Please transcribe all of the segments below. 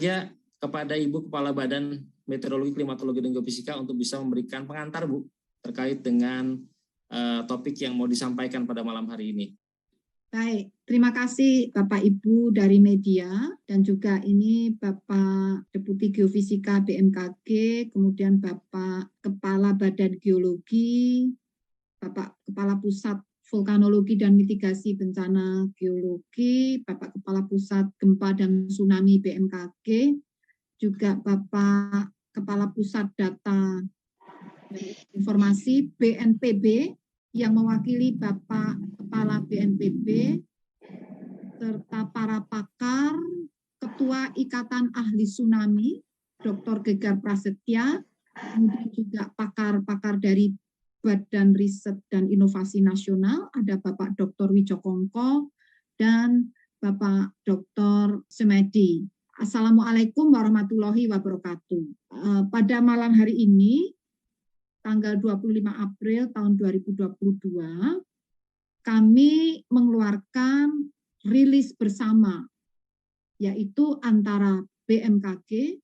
saja kepada Ibu Kepala Badan Meteorologi, Klimatologi, dan Geofisika untuk bisa memberikan pengantar, Bu, terkait dengan topik yang mau disampaikan pada malam hari ini. Baik, terima kasih Bapak Ibu dari media dan juga ini Bapak Deputi Geofisika BMKG, kemudian Bapak Kepala Badan Geologi, Bapak Kepala Pusat Vulkanologi dan Mitigasi Bencana Geologi, Bapak Kepala Pusat Gempa dan Tsunami BMKG, juga Bapak Kepala Pusat Data Informasi BNPB yang mewakili Bapak Kepala BNPB, serta para pakar, Ketua Ikatan Ahli Tsunami, Dr. Gegar Prasetya, kemudian juga pakar-pakar dari Badan Riset dan Inovasi Nasional, ada Bapak Dr. Wijokongko dan Bapak Dr. Semedi. Assalamualaikum warahmatullahi wabarakatuh. Pada malam hari ini, tanggal 25 April tahun 2022, kami mengeluarkan rilis bersama, yaitu antara BMKG,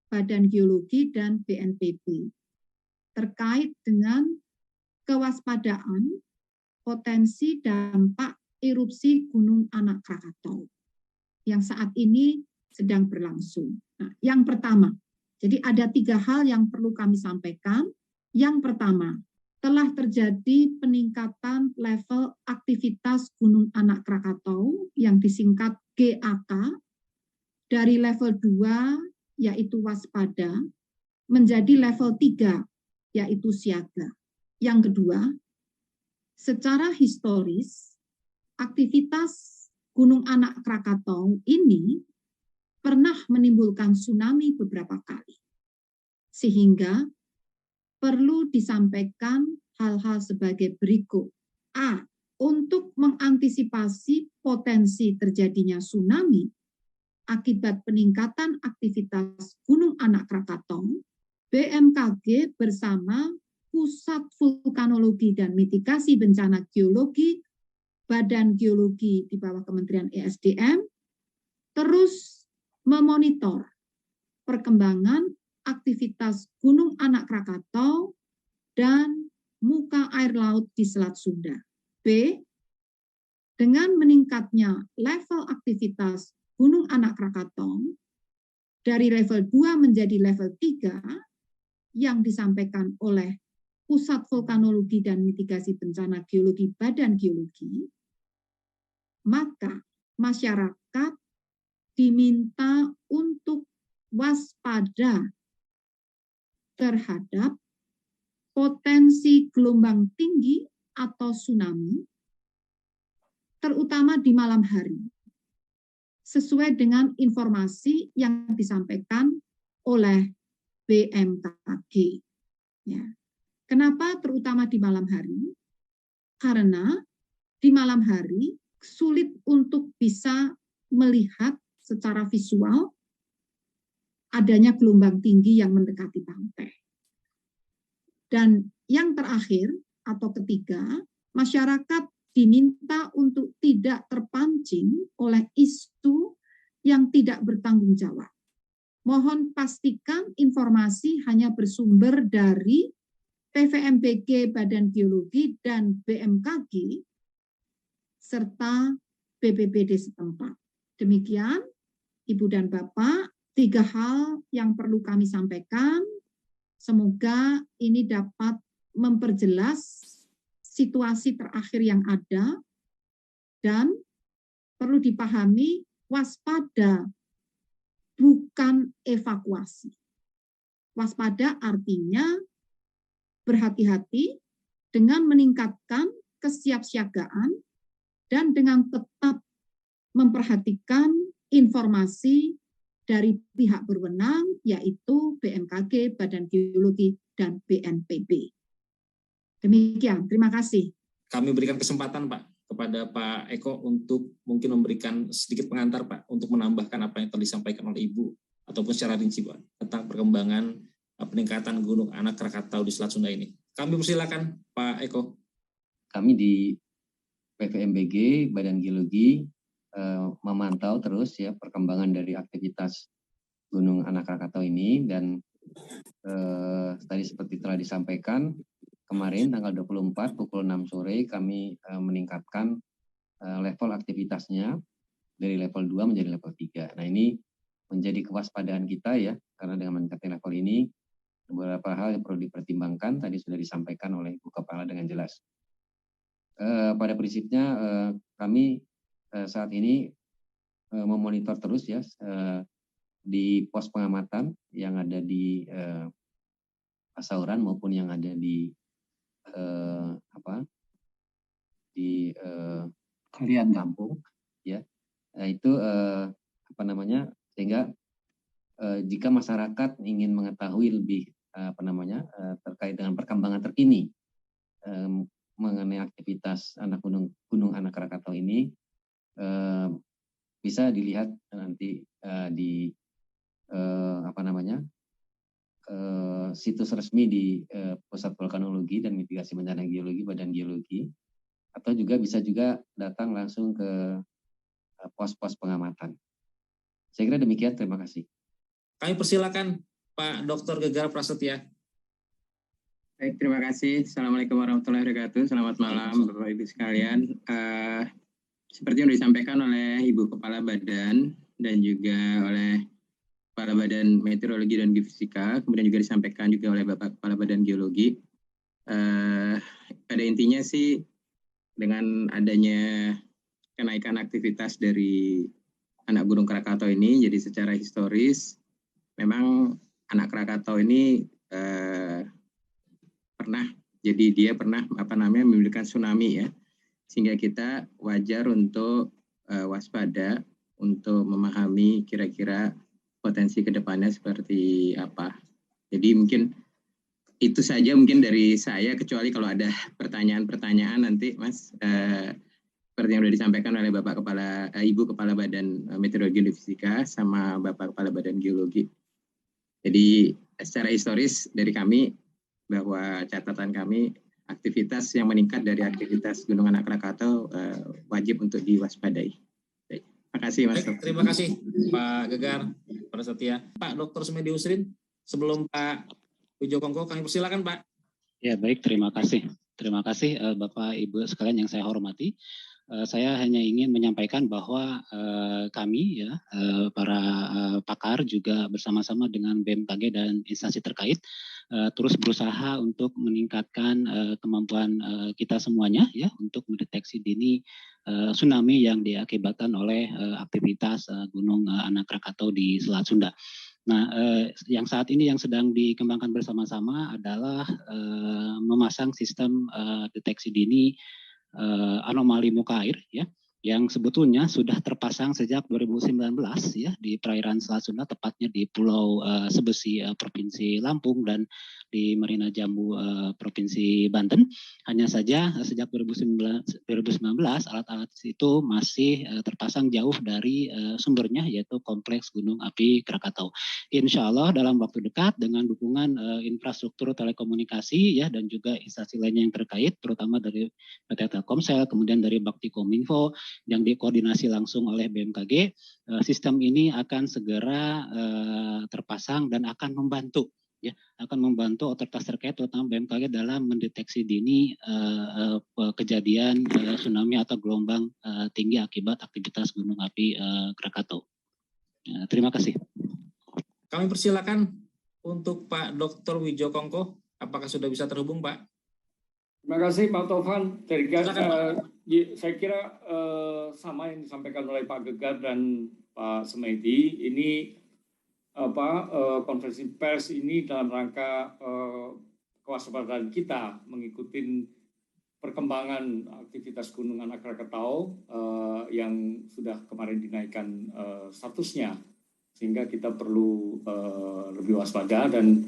Badan Geologi, dan BNPB, terkait dengan kewaspadaan potensi dampak erupsi Gunung Anak Krakatau yang saat ini sedang berlangsung. Nah, yang pertama, jadi ada 3 hal yang perlu kami sampaikan. Yang pertama, telah terjadi peningkatan level aktivitas Gunung Anak Krakatau yang disingkat GAK dari level 2 yaitu waspada menjadi level 3 yaitu siaga. Yang kedua, secara historis aktivitas Gunung Anak Krakatau ini pernah menimbulkan tsunami beberapa kali. Sehingga perlu disampaikan hal-hal sebagai berikut. A. Untuk mengantisipasi potensi terjadinya tsunami akibat peningkatan aktivitas Gunung Anak Krakatau, BMKG bersama Pusat Vulkanologi dan Mitigasi Bencana Geologi, Badan Geologi di bawah Kementerian ESDM, terus memonitor perkembangan aktivitas Gunung Anak Krakatau dan muka air laut di Selat Sunda. B. Dengan meningkatnya level aktivitas Gunung Anak Krakatau dari level 2 menjadi level 3 yang disampaikan oleh Pusat Vulkanologi dan Mitigasi Bencana Geologi Badan Geologi, maka masyarakat diminta untuk waspada terhadap potensi gelombang tinggi atau tsunami, terutama di malam hari, sesuai dengan informasi yang disampaikan oleh BMKG. Ya. Kenapa terutama di malam hari? Karena di malam hari sulit untuk bisa melihat secara visual adanya gelombang tinggi yang mendekati pantai. Dan yang terakhir atau ketiga, masyarakat diminta untuk tidak terpancing oleh isu yang tidak bertanggung jawab. Mohon pastikan informasi hanya bersumber dari PVMBG Badan Geologi dan BMKG serta BPBD setempat. Demikian, Ibu dan Bapak, 3 hal yang perlu kami sampaikan. Semoga ini dapat memperjelas situasi terakhir yang ada dan perlu dipahami waspada bukan evakuasi. Waspada artinya berhati-hati dengan meningkatkan kesiapsiagaan dan dengan tetap memperhatikan informasi dari pihak berwenang, yaitu BMKG, Badan Geologi, dan BNPB. Demikian, terima kasih. Kami berikan kesempatan, Pak, kepada Pak Eko untuk mungkin memberikan sedikit pengantar, Pak, untuk menambahkan apa yang telah disampaikan oleh Ibu, ataupun secara rinci, Pak, tentang perkembangan peningkatan Gunung Anak Krakatau di Selat Sunda ini. Kami persilakan, Pak Eko. Kami di PVMBG, Badan Geologi, memantau terus ya perkembangan dari aktivitas Gunung Anak Krakatau ini, dan tadi seperti telah disampaikan kemarin tanggal 24 pukul 6 sore kami meningkatkan level aktivitasnya dari level 2 menjadi level 3. Nah, ini menjadi kewaspadaan kita ya, karena dengan meningkatkan level ini beberapa hal yang perlu dipertimbangkan tadi sudah disampaikan oleh Ibu Kepala dengan jelas. Pada prinsipnya kami saat ini memonitor terus ya di pos pengamatan yang ada di Pasauran maupun yang ada di Kalian Kampung ya. Nah, itu sehingga jika masyarakat ingin mengetahui lebih terkait dengan perkembangan terkini mengenai aktivitas Gunung Anak Krakatau ini, bisa dilihat nanti di situs resmi di Pusat Vulkanologi dan Mitigasi Bencana Geologi Badan Geologi, atau bisa juga datang langsung ke pos-pos pengamatan. Saya kira demikian, terima kasih. Kami persilakan Pak Dr. Gegar Prasetya. Baik, terima kasih. Assalamualaikum warahmatullahi wabarakatuh. Selamat malam Bapak Ibu sekalian. Seperti yang disampaikan oleh Ibu Kepala Badan dan juga oleh Kepala Badan Meteorologi dan Geofisika, kemudian juga disampaikan juga oleh Bapak Kepala Badan Geologi. Pada intinya sih dengan adanya kenaikan aktivitas dari anak Gunung Krakatau ini, jadi secara historis memang anak Krakatau ini dia pernah menimbulkan tsunami ya, sehingga kita wajar untuk waspada untuk memahami kira-kira potensi kedepannya seperti apa. Jadi mungkin itu saja mungkin dari saya, kecuali kalau ada pertanyaan-pertanyaan nanti Mas, seperti yang sudah disampaikan oleh Ibu Kepala Badan Meteorologi dan Geofisika sama Bapak Kepala Badan Geologi. Jadi secara historis dari kami, bahwa catatan kami aktivitas yang meningkat dari aktivitas Gunung Anak Krakatau wajib untuk diwaspadai. Baik, terima kasih Mas. Baik, terima kasih Pak Gegar Prasetya. Pak Dr. Sumedi Usrin, sebelum Pak Wijokongko kami persilakan Pak. Ya baik, terima kasih. Terima kasih Bapak Ibu sekalian yang saya hormati. Saya hanya ingin menyampaikan bahwa kami ya para pakar juga bersama-sama dengan BMKG dan instansi terkait terus berusaha untuk meningkatkan kemampuan kita semuanya ya untuk mendeteksi dini tsunami yang diakibatkan oleh aktivitas Gunung Anak Krakatau di Selat Sunda. Nah, yang saat ini yang sedang dikembangkan bersama-sama adalah memasang sistem deteksi dini anomali muka air ya, yang sebetulnya sudah terpasang sejak 2019 ya di perairan Selat Sunda, tepatnya di Pulau Sebesi Provinsi Lampung dan di Marina Jambu Provinsi Banten. Hanya saja sejak 2019 alat-alat itu masih terpasang jauh dari sumbernya, yaitu Kompleks Gunung Api Krakatau. Insya Allah dalam waktu dekat dengan dukungan infrastruktur telekomunikasi ya dan juga instansi lainnya yang terkait, terutama dari PT Telkomsel, kemudian dari Bakti Kominfo yang dikoordinasi langsung oleh BMKG, sistem ini akan segera terpasang dan akan membantu otoritas terkait terutama BMKG dalam mendeteksi dini kejadian tsunami atau gelombang tinggi akibat aktivitas Gunung Api Krakatau. Terima kasih. Kami persilakan untuk Pak Dr. Wijokongko, apakah sudah bisa terhubung Pak? Terima kasih Pak Taufan. Saya kira sama yang disampaikan oleh Pak Gegar dan Pak Sumedi. Ini konferensi pers ini dalam rangka kewaspadaan kita mengikuti perkembangan aktivitas Gunung Anak Krakatau yang sudah kemarin dinaikkan statusnya, sehingga kita perlu lebih waspada dan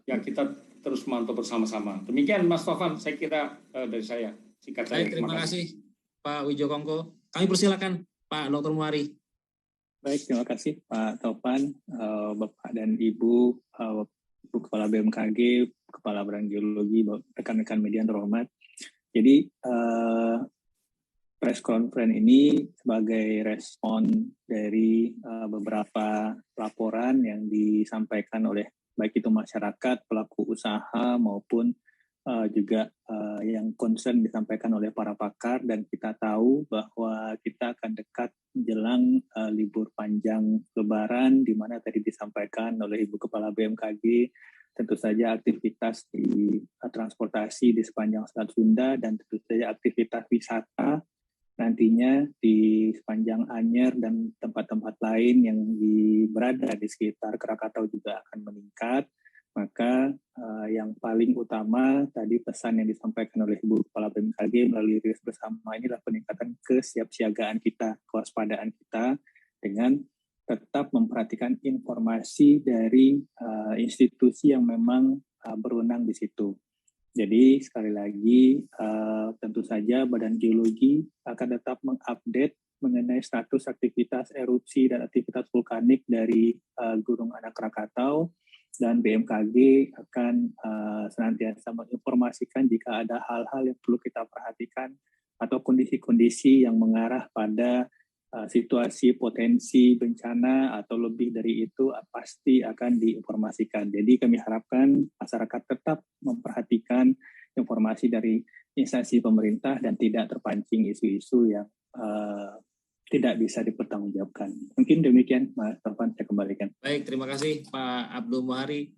yang kita terus memantau bersama-sama. Demikian Mas Taufan, saya kira dari saya. Singkat saya. Terima kasih Pak Wijokongko. Kami persilakan Pak Dr. Muari. Baik, terima kasih Pak Taufan, Bapak dan Ibu, Ibu Kepala BMKG, Kepala Badan Geologi, rekan-rekan media yang terhormat. Jadi press conference ini sebagai respon dari beberapa laporan yang disampaikan oleh baik itu masyarakat, pelaku usaha maupun juga yang concern disampaikan oleh para pakar, dan kita tahu bahwa kita akan dekat menjelang libur panjang Lebaran, di mana tadi disampaikan oleh Ibu Kepala BMKG tentu saja aktivitas di transportasi di sepanjang Selat Sunda dan tentu saja aktivitas wisata nantinya di sepanjang Anyer dan tempat-tempat lain yang berada di sekitar Krakatau juga akan meningkat. Maka yang paling utama tadi pesan yang disampaikan oleh Ibu Kepala BMKG melalui rilis bersama ini adalah peningkatan kesiapsiagaan kita, kewaspadaan kita dengan tetap memperhatikan informasi dari institusi yang memang berwenang di situ. Jadi sekali lagi tentu saja Badan Geologi akan tetap mengupdate mengenai status aktivitas erupsi dan aktivitas vulkanik dari Gunung Anak Krakatau, dan BMKG akan senantiasa menginformasikan jika ada hal-hal yang perlu kita perhatikan atau kondisi-kondisi yang mengarah pada situasi potensi bencana atau lebih dari itu pasti akan diinformasikan. Jadi kami harapkan masyarakat tetap memperhatikan informasi dari instansi pemerintah dan tidak terpancing isu-isu yang tidak bisa dipertanggungjawabkan. Mungkin demikian, Mas Taufan, saya kembalikan. Baik, terima kasih Pak Abdul Muhari.